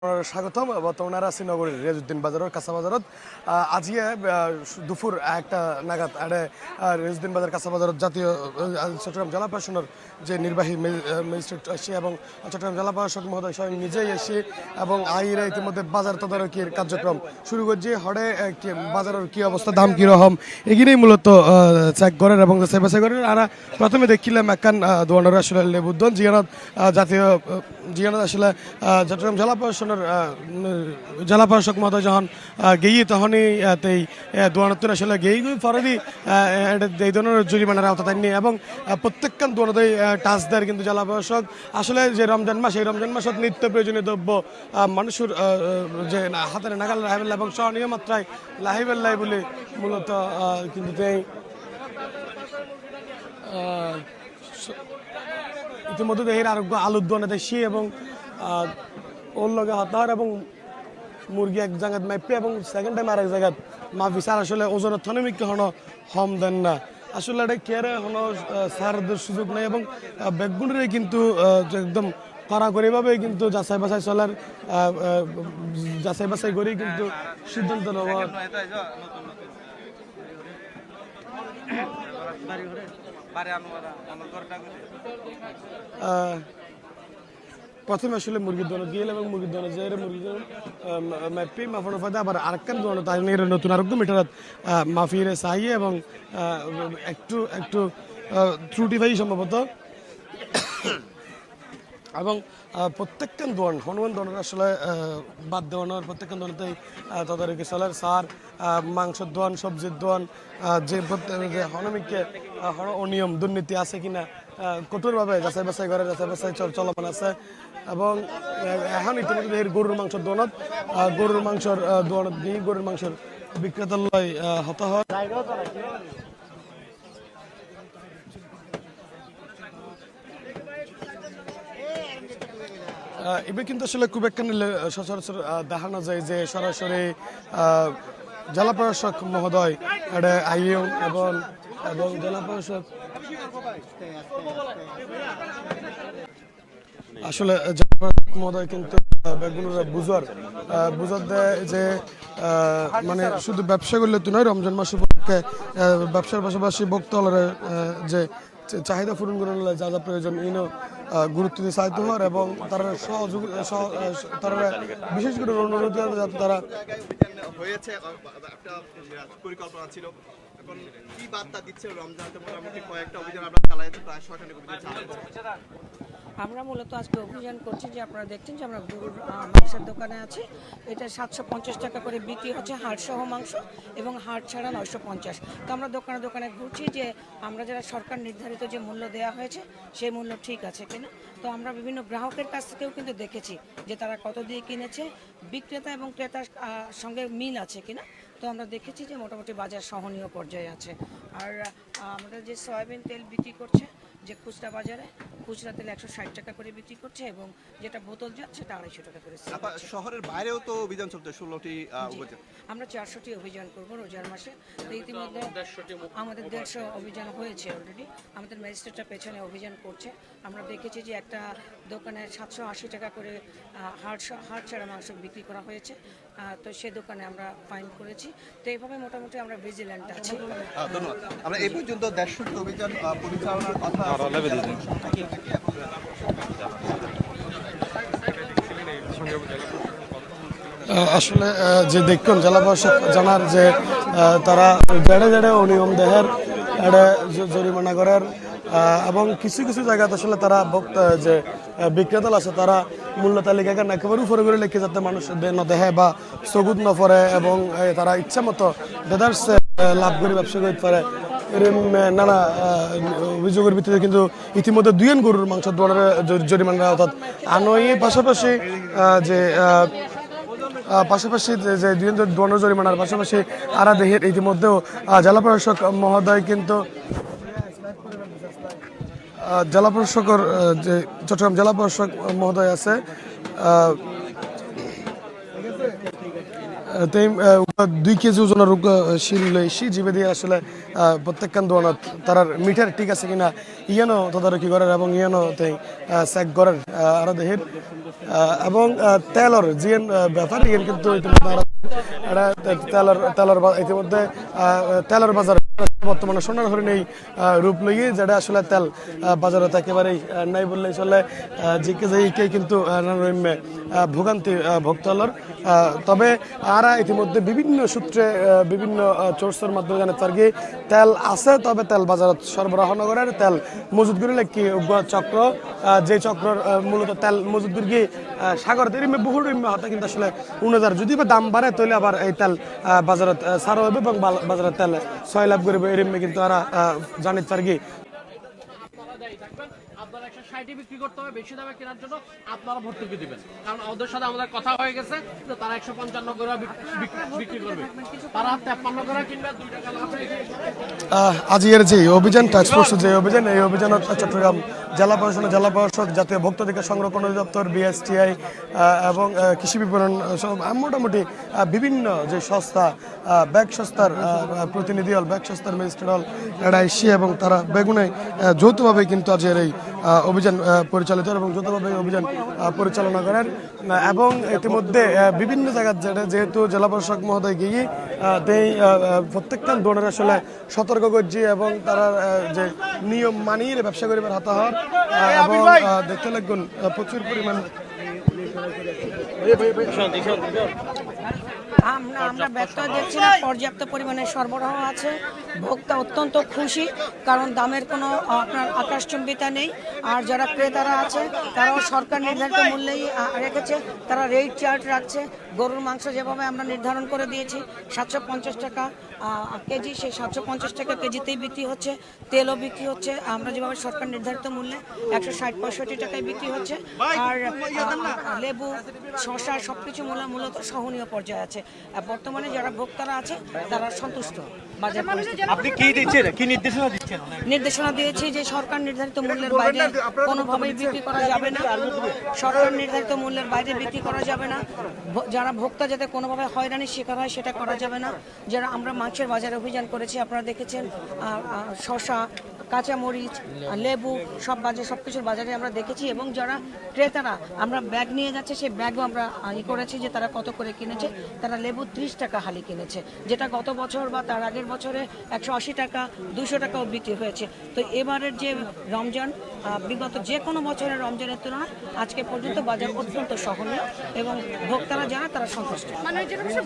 স্বাগতম বর্তমানে আছি নগরীর রেজউদ্দিন বাজারের কাঁচা বাজারত আজিয়ে দুপুর একটা নাগাদ রেজউদ্দিন বাজার কাঁচা বাজারত জাতীয় চট্টগ্রাম জেলা প্রশাসনের যে নির্বাহী ম্যাজিস্ট্রেট আসে এবং চট্টগ্রাম জেলা প্রশাসক মহোদয় স্বয়ং নিজেই এসে এবং আইরে ইতিমধ্যে বাজার তদারকির কার্যক্রম শুরু করছে হরে বাজারের কি অবস্থা দাম কীরকম এগিয়েই মূলত চেক করেন এবং বাছাই করেন আর প্রথমে দেখিলাম একখান দোয়ানোর আসলে লেবুদ্দন জিয়ানত জাতীয় জিয়ানত আসলে চট্টগ্রাম জেলা প্রশাসনের জেলা প্রশাসক মহোদয় যখন গেই তখনই দোয়ানত্তর আসলে গেই ফরদি এই ধরনের জরিমানার আওতা নিয়ে এবং প্রত্যেকখান দোয়ানতই টাচ দেয় কিন্তু জেলা প্রশাসক আসলে যে রমজান মাস এই রমজান মাসত নিত্য প্রয়োজনীয় দ্রব্য মানুষের যে হাতের নাগাল লাহিবেল্লা এবং সহনীয় মাত্রায় লাহিবেল্লাই বলে মূলত কিন্তু ইতিমধ্যে এর আরোগ্য আলুর দোয়ানে দেশি এবং ওর লগে হতার এবং মুরগি এক জায়গায় মাইপে এবং সেকেন্ড টাইম আর এক জায়গায় মাফি স্যার আসলে ওজনের থনমিক হন হম দেন না আসলে এটা কেয়ারে হন স্যারদের সুযোগ নেই এবং বেগুনের কিন্তু একদম কড়াকড়িভাবে কিন্তু যাচাই বাছাই চলার যাচাই বাছাই করেই কিন্তু সিদ্ধান্ত নেওয়া প্রথমে আসলে মুরগির দোনো গিয়ে এবং মুরগির দোনো যে মুরগির মাপি মাফানো ফাদে আবার আরেকখান দোনো তাই নতুন আরেকটু মিটার মাফিয়ে চাইয়ে এবং একটু একটু ত্রুটি ভাই সম্ভবত এবং প্রত্যেকখান দোয়ান হনুমান দোয়ানের আসলে বাদ দেওয়ানোর প্রত্যেকখান দোয়ানতেই তদারকি চলার সার মাংসের দোয়ান সবজির দোয়ান যে হনমিককে অনিয়ম দুর্নীতি আছে কিনা কঠোরভাবে যাচাই বাছাই করে যাচাই বাছাই চলমান আছে এবং এখন ইতিমধ্যে গরুর মাংসের দোয়ানত গরুর মাংসের দোয়ানত দিয়ে গরুর মাংসের বিক্রেতালয় হতা হয় এবার কিন্তু আসলে খুব একখানে সচরাচর দেখানো যায় যে সরাসরি জেলা প্রশাসক মহোদয় আইএম এবং এবং জেলা প্রশাসক আসলে জেলা প্রশাসক মহোদয় কিন্তু বেগুনের বুঝার দেয় যে মানে শুধু ব্যবসা করলে তো নয় রমজান মাস উপলক্ষে ব্যবসার পাশাপাশি ভক্তদের যে চাহিদা পূরণ করার যা যা প্রয়োজন ইনো গুরুত্ব দিয়ে চাইতে হওয়ার এবং তারা সহযোগী তারা বিশেষ করে অনুরোধ যাতে তারা হয়েছে একটা পরিকল্পনা ছিল এখন কি বার্তা দিচ্ছে রমজানতে মোটামুটি কয়েকটা অভিযান আমরা চালাইছি প্রায় 6টা অভিযান চালাইছি আমরা মূলত আজকে অভিযান করছি যে আপনারা দেখছেন যে আমরা গরুর মাংসের দোকানে আছি এটা 750 টাকা করে বিক্রি হচ্ছে হাড় সহ মাংস এবং হাড় ছাড়া 950। তো আমরা দোকানে দোকানে ঘুরছি যে আমরা যারা সরকার নির্ধারিত যে মূল্য দেওয়া হয়েছে সেই মূল্য ঠিক আছে কিনা। তো আমরা বিভিন্ন গ্রাহকের কাছ থেকেও কিন্তু দেখেছি যে তারা কত দিয়ে কিনেছে বিক্রেতা এবং ক্রেতার সঙ্গে মিল আছে কিনা। তো আমরা দেখেছি যে মোটামুটি বাজার সহনীয় পর্যায়ে আছে। আর আমরা যে সয়াবিন তেল বিক্রি করছে যে খুচরা বাজারে খুচরা তেল 160 টাকা করে বিক্রি করছে এবং যেটা বোতল জাত সেটা 250 টাকা করে। শহরের বাইরেও তো অভিযান চলছে 16টি অভিযান আমরা 400টি অভিযান করবো রোজার মাসে। তো ইতিমধ্যে আমাদের 150 অভিযান হয়েছে অলরেডি। আমাদের ম্যাজিস্ট্রেটরা পেছনে অভিযান করছে। আমরা দেখেছি যে একটা দোকানে 780 টাকা করে হাড় ছাড়া মাংস বিক্রি করা হয়েছে। তো সে দোকানে আমরা ফাইন করেছি। তো এইভাবে মোটামুটি আমরা ভিজিল্যান্ট আছি। ধন্যবাদ। আমরা এই পর্যন্ত 150টি অভিযান পরিচালনার কথা আসলে যে দেখুন জেলা প্রশাসক জানার যে তারা জেড়ে জেড়ে অনিয়ম দেহের জরিমানা করার এবং কিছু কিছু জায়গাতে আসলে তারা যে বিক্রেতা আছে তারা মূল্য তালিকাকে একেবারে উপরে করে লিখে যাতে মানুষ না দেহে বা সগুদ ন পড়ে এবং তারা ইচ্ছা মতো দেদার্স লাভ করে ব্যবসা করতে পারে নানা অভিযোগের ভিত্তিতে কিন্তু ইতিমধ্যে 2 গরুর মাংস দোয়ানের জরিমানা অর্থাৎ আনোই পাশাপাশি যে যে 2 দোয়ানের জরিমানার পাশাপাশি আরা দেহের ইতিমধ্যেও জেলা প্রশাসক মহোদয় কিন্তু জেলা প্রশাসকের যে চট্টগ্রাম জেলা প্রশাসক মহোদয় আছে তাই 2 কেজি ওজনের শিল লইছি জিবে দিয়ে আসলে প্রত্যেকখান দোকানত তার মিটার ঠিক আছে কিনা ইয়ানো তদারকি করার এবং ইয়ানো তাই চেক করার আরো দেহের এবং তেলর জিএন ব্যাপার ইয়েন কিন্তু ইতিমধ্যে তেলের বাজার বর্তমানে সোনার হরিণ এই রূপ লইয়ে যেটা আসলে তেল বাজারত একেবারেই নাই বললেই চলে জিকে যে কিন্তু ভোগান্তি ভোক্তালর তবে আরা ইতিমধ্যে বিভিন্ন সূত্রে বিভিন্ন সোর্সের মাধ্যমে জানে তার তেল আছে তবে তেল বাজারত সরবরাহ নগরের তেল মজুদ করিলে কি চক্র যে চক্র মূলত তেল মজুদ করি সাগর বহু হতা কিন্তু আসলে 9000 যদি বা দাম বাড়ে তাহলে আবার এই তেল বাজারত সারা হবে এবং বাজারের তেল 6 লাভ করবে এরমে কিন্তু আরা জানি তার আপনারা 160 বিক্রি করতে হবে, বেশি দামে কেনার জন্য আপনারা ভর্তুকি দিবেন, কারণ ওদের সাথে আমাদের কথা হয়ে গেছে যে তারা 155 করে বিক্রি করবে, তারা 53 করে কিনবে, 2 টাকা লাভ রেখে। আজকের যে অভিযান টাস্কফোর্স যে অভিযান এই অভিযানত চট্টগ্রাম জেলা প্রশাসন জেলা প্রশাসক জাতীয় ভোক্তাধিকার সংরক্ষণ অধিদপ্তর বিএসটিআই এবং কৃষি বিপণন মোটামুটি বিভিন্ন যে সংস্থা ব্যাগ সংস্থার প্রতিনিধি হল ব্যাগ সংস্থার ম্যাজিস্ট্রেট হল এরা এসে এবং তারা বেগুনে যৌথভাবে কিন্তু আজকের এই অভিযান পরিচালিত এবং যৌথভাবে অভিযান পরিচালনা করেন এবং ইতিমধ্যে বিভিন্ন জায়গার যেহেতু জেলা প্রশাসক মহোদয় গিয়ে প্রত্যেকটা দোকানের আসলে সতর্ক করছি এবং তারা যে নিয়ম মানিয়ে ব্যবসা করিবার হাতে হওয়ার এবং দেখতে লাগবেন প্রচুর পরিমাণ আমরা ব্যর্থ দেখছি না, পর্যাপ্ত পরিমাণে সরবরাহ আছে, ভোক্তা অত্যন্ত খুশি কারণ দামের কোনো আপনার আকাশচম্বিতা নেই। আর যারা ক্রেতারা আছে তারাও সরকার নির্ধারিত মূল্যেই রেখেছে, তারা রেট চার্ট রাখছে। গরুর মাংস যেভাবে আমরা নির্ধারণ করে দিয়েছি 750 টাকা কেজি, সেই 750 টাকা কেজিতেই বিক্রি হচ্ছে। তেলও বিক্রি হচ্ছে আমরা যেভাবে সরকার নির্ধারিত মূল্যে 160-65 টাকায় বিক্রি হচ্ছে। আর লেবু শসা সবকিছু মূলত সহনীয় পর্যায়ে আছে। বর্তমানে যারা ভোক্তারা আছে তারা সন্তুষ্ট। বাজার আপনি কি দিচ্ছেন, কি নির্দেশনা দিচ্ছেন? নির্দেশনা দিয়েছি যে সরকার নির্ধারিত মূল্যের বাইরে কোনোভাবেই বিক্রি করা যাবে না, সরকার নির্ধারিত মূল্যের বাইরে বিক্রি করা যাবে না। যারা ভোক্তা যাতে কোনোভাবে হয়রানির শিকার হয় সেটা করা যাবে না। যারা আমরা মাছের বাজারে অভিযান করেছি আপনারা দেখেছেন, শসা কাঁচামরিচ লেবু সবকিছুর বাজারে আমরা দেখেছি এবং যারা ক্রেতারা আমরা ব্যাগ নিয়ে যাচ্ছে সেই ব্যাগও আমরা করেছি যে তারা কত করে কিনেছে। তারা লেবু 30 টাকা হালি কিনেছে, যেটা গত বছর বা তার আগের বছরে 180 টাকা 200 টাকাও বিক্রি হয়েছে। তো এবারের যে রমজান বিগত যে কোনো বছরের রমজানের তুলনায় আজকে পর্যন্ত বাজার অত্যন্ত সহনীয় এবং ভোক্তারা যারা তারা সন্তুষ্ট। মানে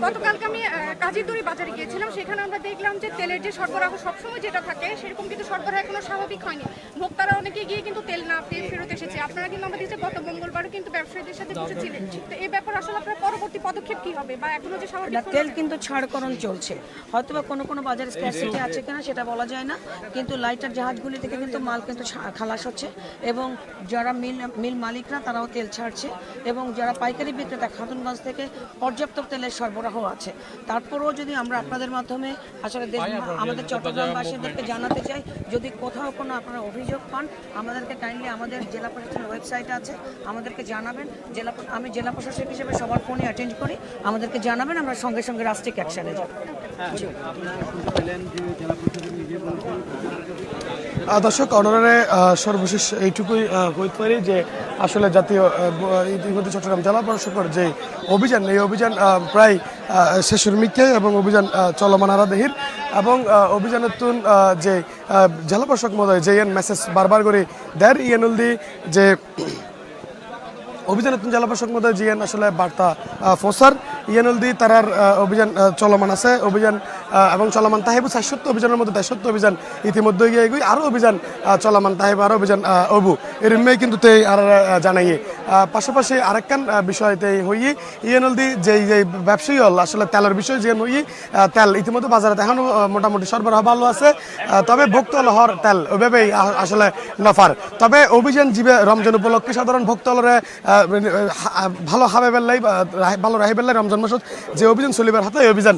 গতকালকে আমি কাজীরদড়ি বাজারে গিয়েছিলাম, সেখানে আমরা দেখলাম যে তেলের যে সরবরাহ সবসময় যেটা থাকে সেরকম কিন্তু সরবরাহ এখনো স্বাভাবিক হয়নি। ভোক্তারা অনেকে গিয়ে কিন্তু তেল না পেয়ে ফেরত এসেছে। আপনারা কিন্তু আমাদের যে গত মঙ্গলবারও কিন্তু ব্যবসায়ীদের সাথে বসেছিলেন, তো এই ব্যাপার আসলে আপনার পরবর্তী পদক্ষেপ কি হবে বা এখনো যে স্বাভাবিক তেল কিন্তু ছাড়করণ চলছে, হয়তো বা কোনো বাজারে স্ক্যারসিটি আছে কিনা সেটা বলা যায় না, কিন্তু লাইটার জাহাজগুলি থেকে কিন্তু মাল কিন্তু খালাস হচ্ছে এবং যারা মিল মালিকরা তারাও তেল ছাড়ছে এবং যারা পাইকারি বিক্রেতা খাতুনগঞ্জ থেকে পর্যাপ্ত তেলের সরবরাহ আছে। তারপরেও যদি আমরা আপনাদের মাধ্যমে আসলে আমাদের চট্টগ্রামবাসীদেরকে জানাতে চাই, যদি কোথাও কোনো আপনারা অভিযোগ পান আমাদেরকে কাইন্ডলি আমাদের জেলা প্রশাসনের ওয়েবসাইট আছে, আমাদেরকে জানাবেন। আমি জেলা প্রশাসক হিসেবে সবার ফোনে অ্যাটেন্ড করি, আমাদেরকে জানাবেন, আমরা সঙ্গে সঙ্গে রাষ্ট্রিক অ্যাকশনে যাব। দর্শক অনারে সর্বশেষ এইটুকুই হইতে পারি যে আসলে জাতীয় ইতিমধ্যে চট্টগ্রাম জেলা প্রশাসকের যে অভিযান এই অভিযান প্রায় শেষের মিকে এবং অভিযান চলমান আরাদেহির এবং অভিযানের তুন যে জেলা প্রশাসক মহোদয় যে মেসেজ বারবার করে দেয় ইয়ানুলদি যে অভিযানের জেলা প্রশাসক মহোদয় জিএন আসলে বার্তা ফোসার ইয়ানুলদি তারার অভিযান চলমান আছে অভিযান এবং চলমান তাহেবু 60 অভিযানের মধ্যে 63 অভিযান ইতিমধ্যে গিয়ে এগুই আরও অভিযান চলমান তাহেব আরও অভিযান অবু এর মেয়ে কিন্তু তে আর জানাইয়ে পাশাপাশি আরেকখান বিষয়তে হইয়ে ইয়ানুলদি যে ব্যবসায়ী হল আসলে তেলের বিষয় যে হইয়ে তেল ইতিমধ্যে বাজারে এখনও মোটামুটি সরবরাহ ভালো আছে, তবে ভোক্তল হর তেল ওইভাবেই আসলে নফার। তবে অভিযান জীবে রমজান উপলক্ষে সাধারণ ভোক্তলরে ভালো হাবে বেল্লাই ভালো রাহি বেল্লাই রমজান মাসত যে অভিযান চলিবার হাতে অভিযান